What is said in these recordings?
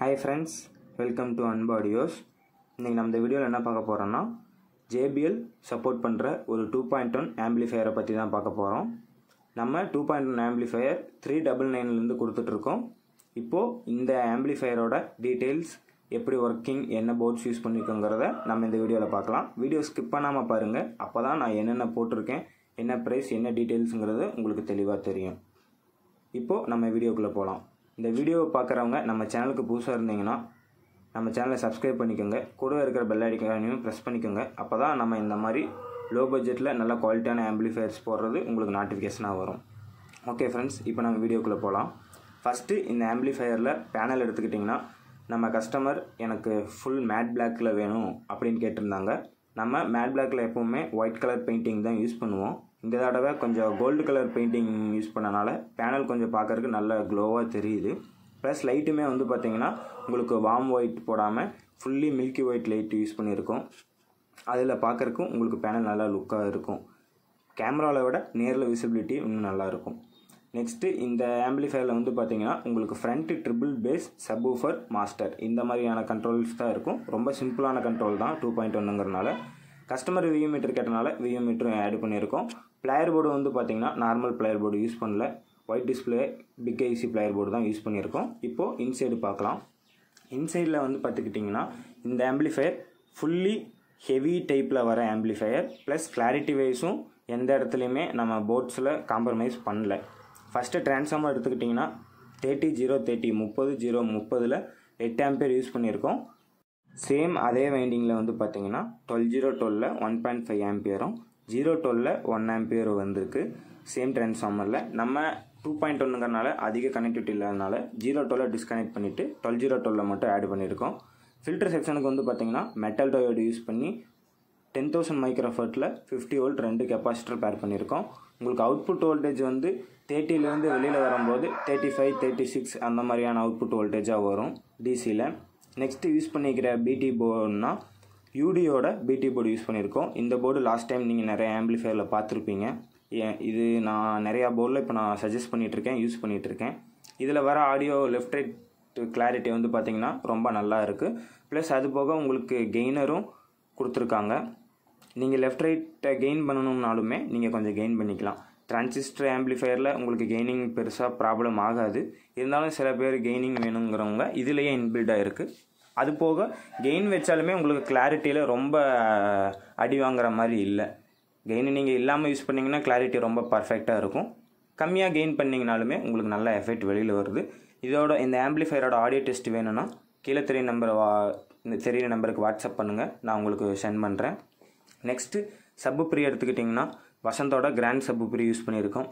Hi friends, welcome to Anbu Audios. இன்னைக்கு நம்ம இந்த வீடியோவில் என்ன பார்க்க போகிறோம்னா JBL சப்போர்ட் பண்ணுற ஒரு 2.1 ஆம்பிளிஃபையரை பற்றி தான் பார்க்க போகிறோம். நம்ம 2.1 ஆம்பிளிஃபையர் 399லேருந்து கொடுத்துட்ருக்கோம். இப்போது இந்த ஆம்பிளிஃபையரோட டீட்டெயில்ஸ் எப்படி ஒர்க்கிங் என்ன போர்ட்ஸ் யூஸ் பண்ணியிருக்கோங்கிறத நம்ம இந்த வீடியோவில் பார்க்கலாம். வீடியோ ஸ்கிப் பண்ணாமல் பாருங்கள், அப்போ தான் நான் என்னென்ன போட்டிருக்கேன், என்ன ப்ரைஸ், என்ன டீட்டெயில்ஸுங்கிறது உங்களுக்கு தெளிவாக தெரியும். இப்போது நம்ம வீடியோக்குள்ளே போகலாம். இந்த வீடியோவை பார்க்குறவங்க நம்ம சேனலுக்கு புதுசாக இருந்தீங்கன்னா நம்ம சேனலை சப்ஸ்கிரைப் பண்ணிக்கோங்க, கூட இருக்கிற பெல் ஐக்கானையும் ப்ரெஸ் பண்ணிக்கோங்க. அப்போ தான் நம்ம இந்த மாதிரி லோ பட்ஜெட்டில் நல்ல குவாலிட்டியான ஆம்பிளிஃபையர்ஸ் போடுறது உங்களுக்கு நோட்டிஃபிகேஷனாக வரும். ஓகே ஃப்ரெண்ட்ஸ், இப்போ நம்ம வீடியோக்குள்ளே போகலாம். ஃபஸ்ட்டு இந்த ஆம்பிளிஃபையரில் பேனல் எடுத்துக்கிட்டிங்கன்னா நம்ம கஸ்டமர் எனக்கு ஃபுல் மேட் பிளாக்கில் வேணும் அப்படின்னு கேட்டிருந்தாங்க. நம்ம மேட் பிளாக்கில் எப்போவுமே ஒயிட் கலர் பெயிண்டிங் தான் யூஸ் பண்ணுவோம். இந்த தடவை கொஞ்சம் கோல்டு கலர் பெயிண்டிங் யூஸ் பண்ணனால பேனல் கொஞ்சம் பார்க்குறதுக்கு நல்ல க்ளோவாக தெரியுது. ப்ளஸ் லைட்டுமே வந்து பார்த்திங்கன்னா உங்களுக்கு வார்ம் ஒயிட் போடாமல் fully milky white light use பண்ணியிருக்கோம். அதில் பார்க்குறக்கும் உங்களுக்கு பேனல் நல்லா லுக்காக இருக்கும். கேமராவில் விட நேரில் விசிபிலிட்டி இன்னும் நல்லாயிருக்கும். நெக்ஸ்ட்டு இந்த ஆம்பிளிஃபையரில் வந்து பார்த்திங்கன்னா உங்களுக்கு front triple bass subwoofer master இந்த மாதிரியான கண்ட்ரோல்ஸ் தான் இருக்கும். ரொம்ப சிம்பிளான கண்ட்ரோல் தான் 2.1ங்கிறனால. கஸ்டமர் வியூ மீட்டர் கேட்டனால வியூ மீட்டரும் ஆட் பண்ணியிருக்கோம். பிளேயர் போர்டு வந்து பார்த்திங்கன்னா நார்மல் பிளேயர் போர்டு யூஸ் பண்ணல, white display big IC player board தான் யூஸ் பண்ணியிருக்கோம். இப்போது இன்சைடு பார்க்கலாம். இன்சைடில் வந்து பார்த்துக்கிட்டிங்கன்னா இந்த ஆம்பிளிஃபையர் ஃபுல்லி ஹெவி டைப்பில் வர ஆம்பிளிஃபையர். ப்ளஸ் கிளாரிட்டி வைஸும் எந்த இடத்துலையுமே நம்ம போர்ட்ஸில் காம்ப்ரமைஸ் பண்ணல. ஃபஸ்ட்டு ட்ரான்ஸ்ஃபார்மர் எடுத்துக்கிட்டிங்கன்னா 30-030 30-030ல் 8 ஆம்பியர் யூஸ் பண்ணியிருக்கோம். சேம் அதே வைண்டிங்கில் வந்து பார்த்திங்கன்னா 12-012ல் 1.5 ஆம்பியரும் 012ல் 1 ஆம்பியர் வந்திருக்கு. சேம் ட்ரான்ஸ்ஃபார்மரில் நம்ம 2.1ங்கிறனால அதிக கனெக்டிவிட்டி இல்லாதனால 012 டிஸ்கனெக்ட் பண்ணிவிட்டு 12-012ல் மட்டும் ஆட் பண்ணியிருக்கோம். ஃபில்டர் செக்ஷனுக்கு வந்து பார்த்திங்கன்னா மெட்டல் டயோடு யூஸ் பண்ணி 10,000 மைக்ரோஃபர்ட்டில் 50 வோல்ட் 2 கெப்பாசிட்டர் பேர் பண்ணியிருக்கோம். உங்களுக்கு அவுட்புட் வோல்டேஜ் வந்து 30லேருந்து வெளியில் வரும்போது 35-36 அந்த மாதிரியான அவுட்புட் வோல்டேஜாக வரும் டிசியில். நெக்ஸ்ட்டு யூஸ் பண்ணிக்கிற பிடி போர்டுனா யூடியோட பிடி போர்டு யூஸ் பண்ணியிருக்கோம். இந்த போர்டு லாஸ்ட் டைம் நீங்கள் நிறைய ஆம்பிளிஃபையரில் பார்த்துருப்பீங்க. இது நான் நிறையா போர்டில் இப்போ நான் சஜஸ்ட் பண்ணிகிட்ருக்கேன், யூஸ் பண்ணிகிட்ருக்கேன். இதில் வர ஆடியோ லெஃப்ட் ரைட் கிளாரிட்டி வந்து பார்த்திங்கன்னா ரொம்ப நல்லா இருக்குது. ப்ளஸ் அது போக உங்களுக்கு கெய்னரும் கொடுத்துருக்காங்க. நீங்கள் லெஃப்ட் ரைட்டை கெயின் பண்ணணும்னாலுமே நீங்கள் கொஞ்சம் கெயின் பண்ணிக்கலாம். டிரான்சிஸ்டர் ஆம்பிளிஃபையரில் உங்களுக்கு கெய்னிங் பெருசாக ப்ராப்ளம் ஆகாது. இருந்தாலும் சில பேர் கெய்னிங் வேணுங்கிறவங்க இதுலேயே இன்பில்டாக இருக்குது. அது போக கெயின் வச்சாலுமே உங்களுக்கு கிளாரிட்டியில் ரொம்ப அடி வாங்குற மாதிரி இல்லை. கெயின் நீங்கள் இல்லாமல் யூஸ் பண்ணிங்கன்னா கிளாரிட்டி ரொம்ப பர்ஃபெக்டாக இருக்கும். கம்மியாக கெயின் பண்ணிங்கனாலுமே உங்களுக்கு நல்ல எஃபெக்ட் வெளியில் வருது. இதோட இந்த ஆம்பிளிஃபையரோட ஆடியோ டெஸ்ட் வேணும்னா கீழே தெரியிற நம்பருக்கு வாட்ஸ்அப் பண்ணுங்கள், நான் உங்களுக்கு சென்ட் பண்ணுறேன். நெக்ஸ்ட்டு சப்புப்ரி எடுத்துக்கிட்டிங்கன்னா வசந்தோட கிராண்ட் சப்புப்ரி யூஸ் பண்ணியிருக்கோம்.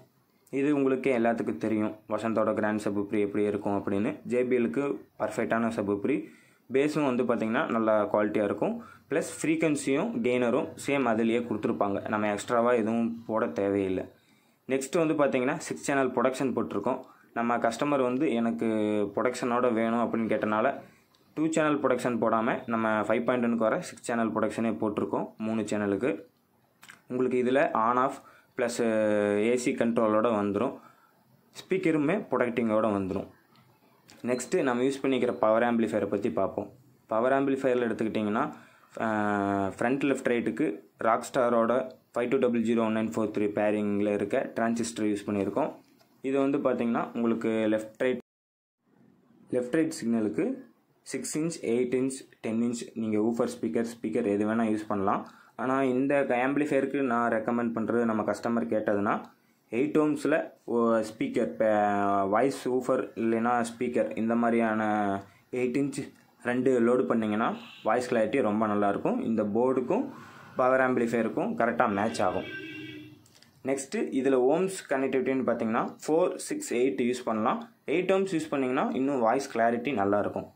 இது உங்களுக்கே எல்லாத்துக்கும் தெரியும் வசந்தோட கிராண்ட் சப்புப்ரி எப்படி இருக்கும் அப்படின்னு. JBLக்கு பர்ஃபெக்டான சப்புப்ரி. பேஸும் வந்து பார்த்திங்கன்னா நல்லா குவாலிட்டியாக இருக்கும். ப்ளஸ் ஃப்ரீக்வன்சியும் கெய்னரும் சேம் அதிலேயே கொடுத்துருப்பாங்க, நம்ம எக்ஸ்ட்ராவாக எதுவும் போட தேவையில்லை. நெக்ஸ்ட்டு வந்து பார்த்திங்கன்னா 6 சேனல் ப்ரொடக்ஷன் போட்டிருக்கோம். நம்ம கஸ்டமர் வந்து எனக்கு ப்ரொடக்ஷனோட வேணும் அப்படின்னு கேட்டனால 2 சேனல் ப்ரொடக்ஷன் போடாமல் நம்ம 5.1க்கு வர 6 சேனல் ப்ரொடக்ஷனே போட்டிருக்கோம் 3 சேனலுக்கு. உங்களுக்கு இதில் ஆன் ஆஃப் ப்ளஸ் ஏசி கண்ட்ரோலோடு வந்துடும். ஸ்பீக்கருமே ப்ரொடக்டிங்கோடு வந்துடும். நெக்ஸ்ட்டு நம்ம யூஸ் பண்ணிக்கிற பவர் ஆம்பிளிஃபையரை பற்றி பார்ப்போம். பவர் ஆம்பிளிஃபையரில் எடுத்துக்கிட்டிங்கன்னா ஃப்ரண்ட் லெஃப்ட் ரைட்டுக்கு ராக் ஸ்டாரோட 52001943 பேரிங்கில் இருக்க டிரான்சிஸ்டர் யூஸ் பண்ணியிருக்கோம். இது வந்து பார்த்திங்கன்னா உங்களுக்கு லெஃப்ட் ரைட் சிக்னலுக்கு 6 இன்ச் 8 இன்ச் 10 இன்ச் நீங்கள் ஊஃபர் ஸ்பீக்கர் எது வேணால் யூஸ் பண்ணலாம். ஆனால் இந்த ஆம்பிளிஃபையருக்கு நான் ரெக்கமெண்ட் பண்ணுறது நம்ம கஸ்டமர் கேட்டதுன்னா 8 ohmஸில் ஸ்பீக்கர் வாய்ஸ் ஊஃபர் இல்லைன்னா ஸ்பீக்கர் இந்த மாதிரியான 8 இன்ச் 2 லோடு பண்ணிங்கன்னா வாய்ஸ் கிளாரிட்டி ரொம்ப நல்லாயிருக்கும். இந்த போர்டுக்கும் பவர் ஆம்பிளிஃபையருக்கும் கரெக்டாக மேட்ச் ஆகும். நெக்ஸ்ட்டு இதில் ஓம்ஸ் கனெக்டிவிட்டின்னு பார்த்தீங்கன்னா 4, 6, 8 யூஸ் பண்ணலாம். 8 ohms யூஸ் பண்ணிங்கன்னா இன்னும் வாய்ஸ் கிளாரிட்டி நல்லாயிருக்கும்.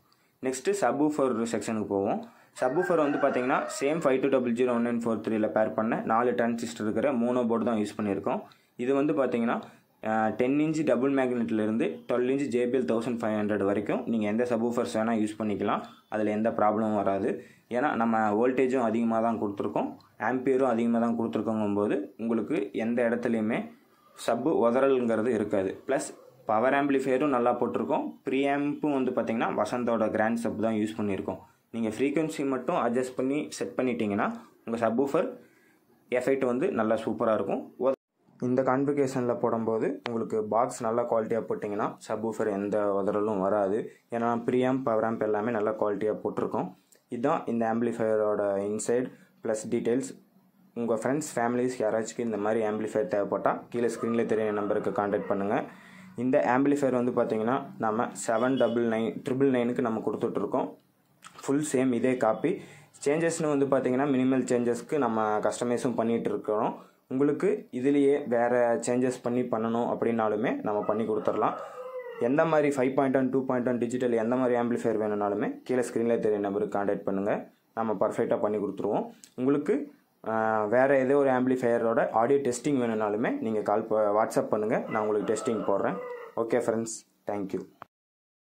நெக்ஸ்ட்டு சப்வூஃபர் செக்ஷனுக்கு போவோம். சப்வூஃபர் வந்து பார்த்திங்கன்னா சேம் 52001943ல் பேர் பண்ண 4 டிரான்சிஸ்டர் இருக்கிற மோனோ போர்டு தான் யூஸ் பண்ணியிருக்கோம். இது வந்து பார்த்திங்கன்னா 10 இன்ச் டபுள் மேக்னெட்லேருந்து 12 இன்ச் JBL 1500 வரைக்கும் நீங்கள் எந்த சப்வூஃபர்ஸ் வேணால் யூஸ் பண்ணிக்கலாம். அதில் எந்த ப்ராப்ளமும் வராது. ஏன்னா நம்ம வோல்டேஜும் அதிகமாக தான் கொடுத்துருக்கோம், ஆம்பியரும் அதிகமாக தான் கொடுத்துருக்கோங்கும்போது உங்களுக்கு எந்த இடத்துலையுமே சப்பு உதறல்ங்கிறது இருக்காது. ப்ளஸ் பவர் ஆம்பிளிஃபையரும் நல்லா போட்டிருக்கோம். ப்ரீஆம்பும் வந்து பார்த்திங்கன்னா வசந்தோட கிராண்ட் சப் தான் யூஸ் பண்ணியிருக்கோம். நீங்கள் ஃப்ரீக்வன்சி மட்டும் அட்ஜஸ்ட் பண்ணி செட் பண்ணிட்டீங்கன்னா உங்கள் சப்வூஃபர் எஃபெக்ட் வந்து நல்லா சூப்பராக இருக்கும். இந்த கான்ஃபிகரேஷனில் போடும்போது உங்களுக்கு பாக்ஸ் நல்லா குவாலிட்டியாக போட்டிங்கன்னா சப்வூஃபர் எந்த உதறலும் வராது. ஏன்னா ப்ரீஆம்ப் பவர் ஆம்ப் எல்லாமே நல்லா குவாலிட்டியாக போட்டிருக்கோம். இதுதான் இந்த ஆம்பிளிஃபையரோட இன்சைட் ப்ளஸ் டீட்டெயில்ஸ். உங்கள் ஃப்ரெண்ட்ஸ் ஃபேமிலிஸ் யாராச்சும் இந்த மாதிரி ஆம்பிளிஃபையர் தேவைப்பட்டால் கீழே ஸ்க்ரீனில் தெரியுற நம்பருக்கு கான்டாக்ட் பண்ணுங்கள். இந்த ஆம்பிளிஃபையர் வந்து பார்த்திங்கன்னா நம்ம 799,999க்கு நம்ம கொடுத்துட்ருக்கோம். ஃபுல் சேம் இதே காப்பி. சேஞ்சஸ்னு வந்து பார்த்திங்கன்னா மினிமல் சேஞ்சஸ்க்கு நம்ம கஸ்டமைஸும் பண்ணிகிட்டு இருக்கிறோம். உங்களுக்கு இதுலேயே வேறு சேஞ்சஸ் பண்ணணும் அப்படின்னாலுமே நம்ம பண்ணி கொடுத்துடலாம். எந்த மாதிரி 5.1 2.1 டிஜிட்டல் எந்த மாதிரி ஆம்பிளிஃபையர் வேணும்னாலுமே கீழே ஸ்க்ரீனில் தெரிய நம்பருக்கு கான்டாக்ட் பண்ணுங்கள். நம்ம பர்ஃபெக்டாக பண்ணி கொடுத்துருவோம். உங்களுக்கு வேறு ஏதோ ஒரு ஆம்பிளிஃபையரோட ஆடியோ டெஸ்டிங் வேணும்னாலுமே நீங்கள் வாட்ஸ்அப் பண்ணுங்கள். நான் உங்களுக்கு டெஸ்டிங் போடுறேன். Okay friends, thank you.